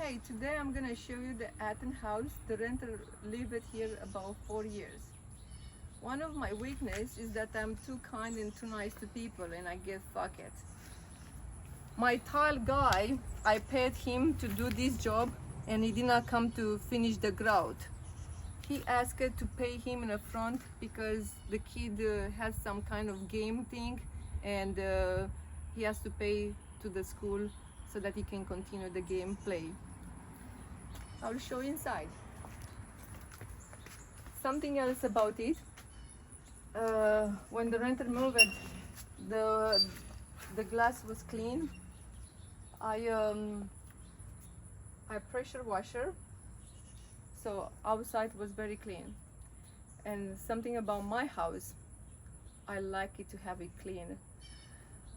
Hey, today I'm gonna show you the Athens house. The renter lived here about 4 years. One of my weakness is that I'm too kind and too nice to people and I get fuck it. My tile guy, I paid him to do this job and he did not come to finish the grout. He asked to pay him in the front because the kid has some kind of game thing and he has to pay to the school so that he can continue the game play. I'll show you inside. Something else about it, when the renter moved, the glass was clean. I pressure washer, so outside was very clean. And something about my house, I like it to have it clean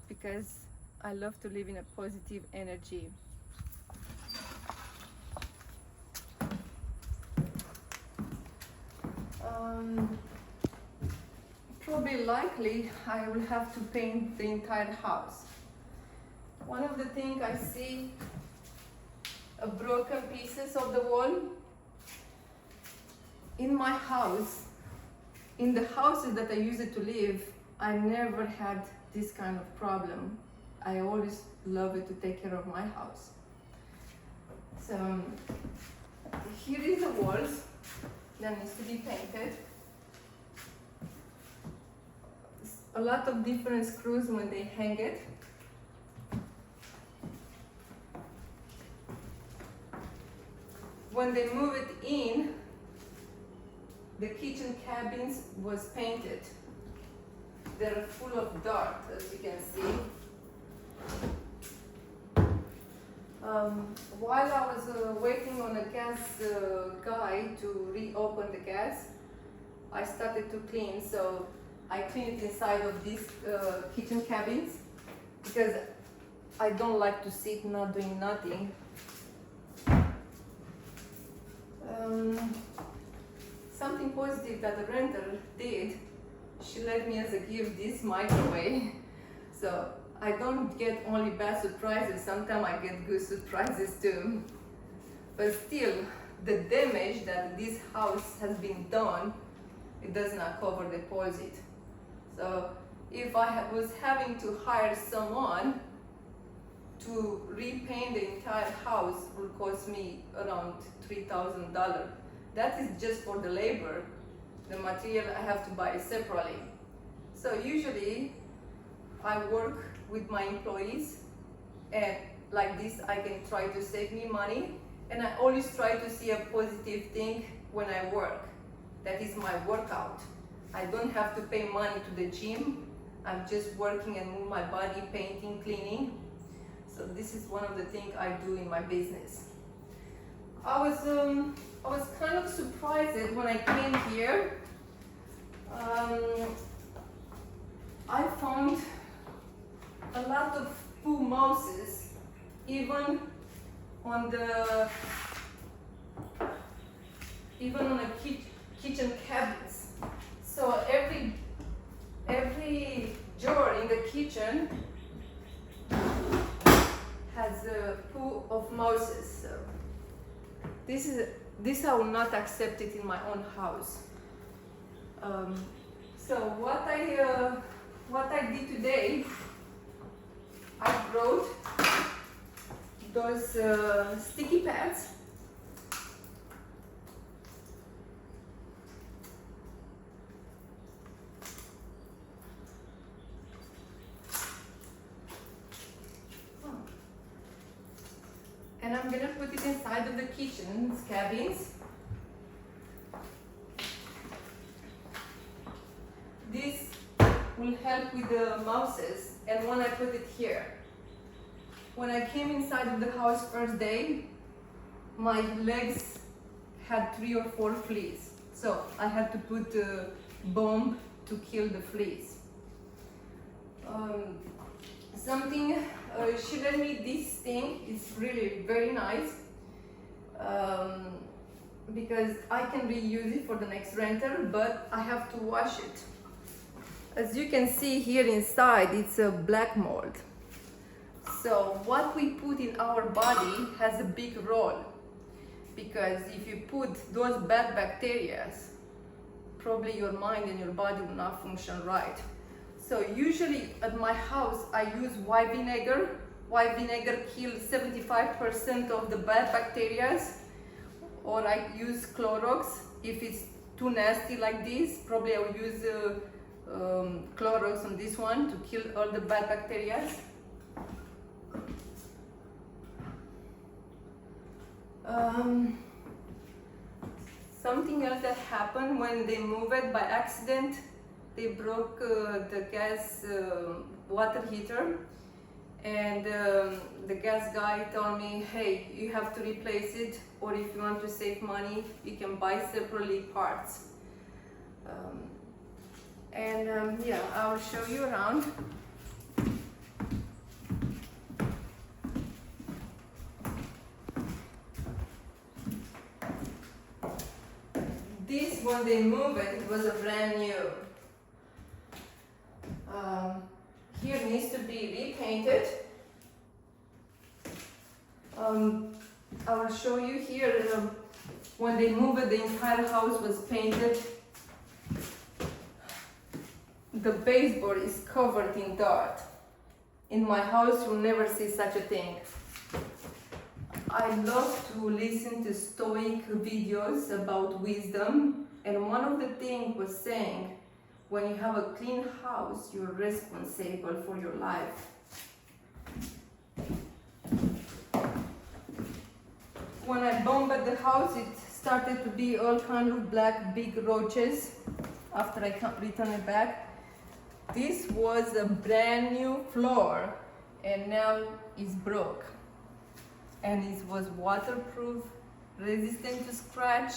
because I love to live in a positive energy. Probably likely I will have to paint the entire house. One of the things I see broken pieces of the wall. In my house, in the houses that I used to live, I never had this kind of problem. I always love it to take care of my house. So here is the walls that needs to be painted. A lot of different screws when they hang it. When they move it in, the kitchen cabins was painted. They're full of dirt, as you can see. While I was waiting on a gas guy to reopen the gas, I started to clean. So I cleaned inside of these kitchen cabins because I don't like to sit not doing nothing. Something positive that the renter did, she let me as a gift this microwave. So I don't get only bad surprises, sometimes I get good surprises too. But still, the damage that this house has been done, it does not cover the deposit. So if I was having to hire someone to repaint the entire house, will cost me around $3,000. That is just for the labor. The material I have to buy separately. So usually I work with my employees, and like this I can try to save me money, and I always try to see a positive thing when I work. That is my workout. I don't have to pay money to the gym. I'm just working and move my body, painting, cleaning. So this is one of the things I do in my business. I was kind of surprised when I came here. I found a lot of poo mouses, even on the kitchen cabinets. So every drawer in the kitchen has a poo of mouses. So this I will not accept it in my own house. So what I did today, I brought those sticky pads. And I'm gonna put it inside of the kitchen cabins. This will help with the mouses, and when I put it here. When I came inside of the house first day, my legs had 3 or 4 fleas. So I had to put a bomb to kill the fleas. She lent me this thing. It's really very nice because I can reuse it for the next renter, but I have to wash it. As you can see here inside, it's a black mold. So what we put in our body has a big role, because if you put those bad bacteria, probably your mind and your body will not function right. So usually at my house I use white vinegar. White vinegar kills 75% of the bad bacteria. Or I use Clorox. If it's too nasty like this, probably I will use Clorox on this one to kill all the bad bacteria. Something else that happened when they moved it by accident, they broke the gas water heater, and the gas guy told me, hey, you have to replace it, or if you want to save money, you can buy separately parts. Yeah, I'll show you around. This, when they moved it, it was a brand new. Here needs to be repainted. I will show you here, when they moved it, the entire house was painted. The baseboard is covered in dirt. In my house, you'll never see such a thing. I love to listen to Stoic videos about wisdom, and one of the things was saying, when you have a clean house, you're responsible for your life. When I bombed the house, it started to be all kind of black big roaches after I returned it back. This was a brand new floor, and now it's broke. And it was waterproof, resistant to scratch,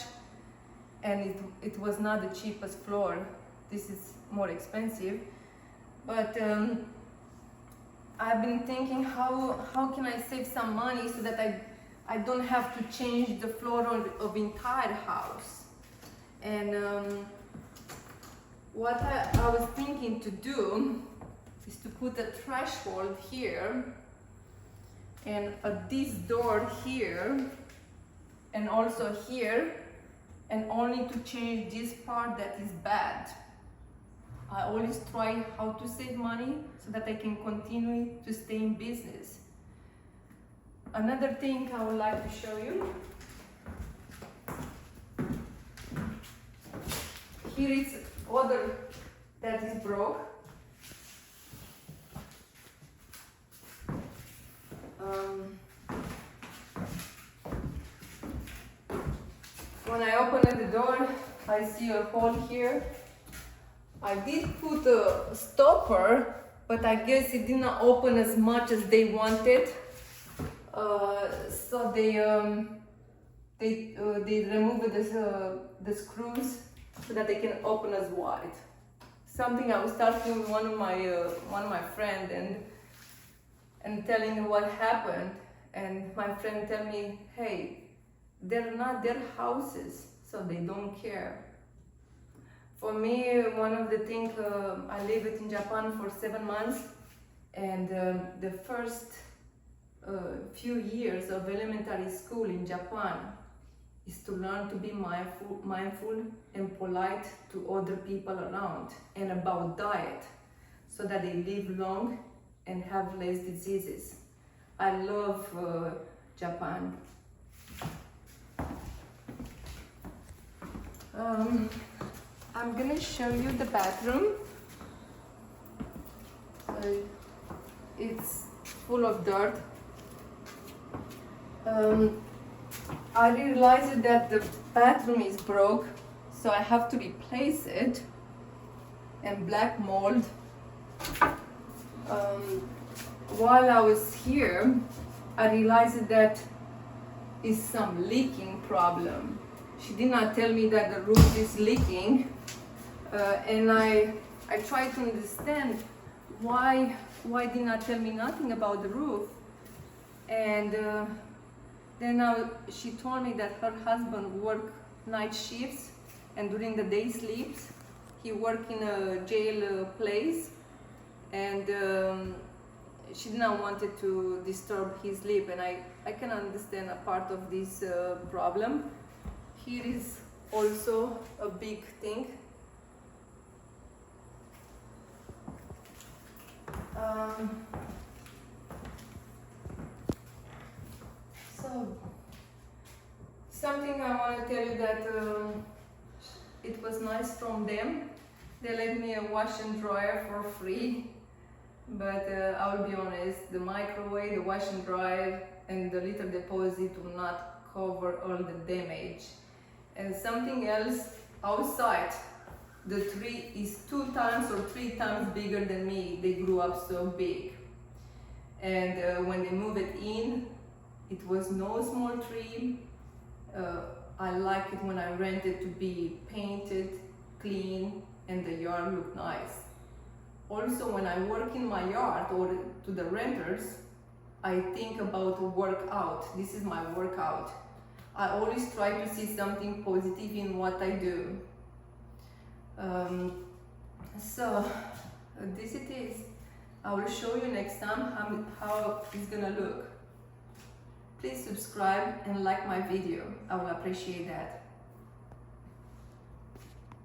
and it was not the cheapest floor. This is more expensive, but I've been thinking how can I save some money so that I don't have to change the floor of entire house. And what I was thinking to do is to put a threshold here, and at this door here, and also here, and only to change this part that is bad. I always try how to save money so that I can continue to stay in business. Another thing I would like to show you. Here is other that is broke. When I open the door, I see a hole here. I did put a stopper, but I guess it did not open as much as they wanted. So they removed the screws so that they can open as wide. Something I was talking with one of my friends and telling her what happened, and my friend tell me, hey, they're not their houses, so they don't care. For me, one of the things, I lived in Japan for 7 months, and the first few years of elementary school in Japan is to learn to be mindful and polite to other people around, and about diet, so that they live long and have less diseases. I love Japan. I'm gonna show you the bathroom. It's full of dirt. I realized that the bathroom is broke, so I have to replace it, and black mold. While I was here, I realized that is some leaking problem. She did not tell me that the roof is leaking, and I tried to understand why did not tell me nothing about the roof. And then she told me that her husband worked night shifts, and during the day sleeps. He worked in a jail place, and she didn't want it to disturb his sleep, and I can understand a part of this problem. Here is also a big thing. So something I want to tell you that it was nice from them. They let me a wash and dryer for free, but I'll be honest, the microwave, the wash and dryer, and the little deposit do not cover all the damage. And something else, outside, the tree is 2 times or 3 times bigger than me. They grew up so big. And when they moved it in, it was no small tree. I like it when I rent it to be painted, clean, and the yard look nice. Also, when I work in my yard or to the renters, I think about workout. This is my workout. I always try to see something positive in what I do. So this it is. I will show you next time how it's gonna look. Please subscribe and like my video. I will appreciate that.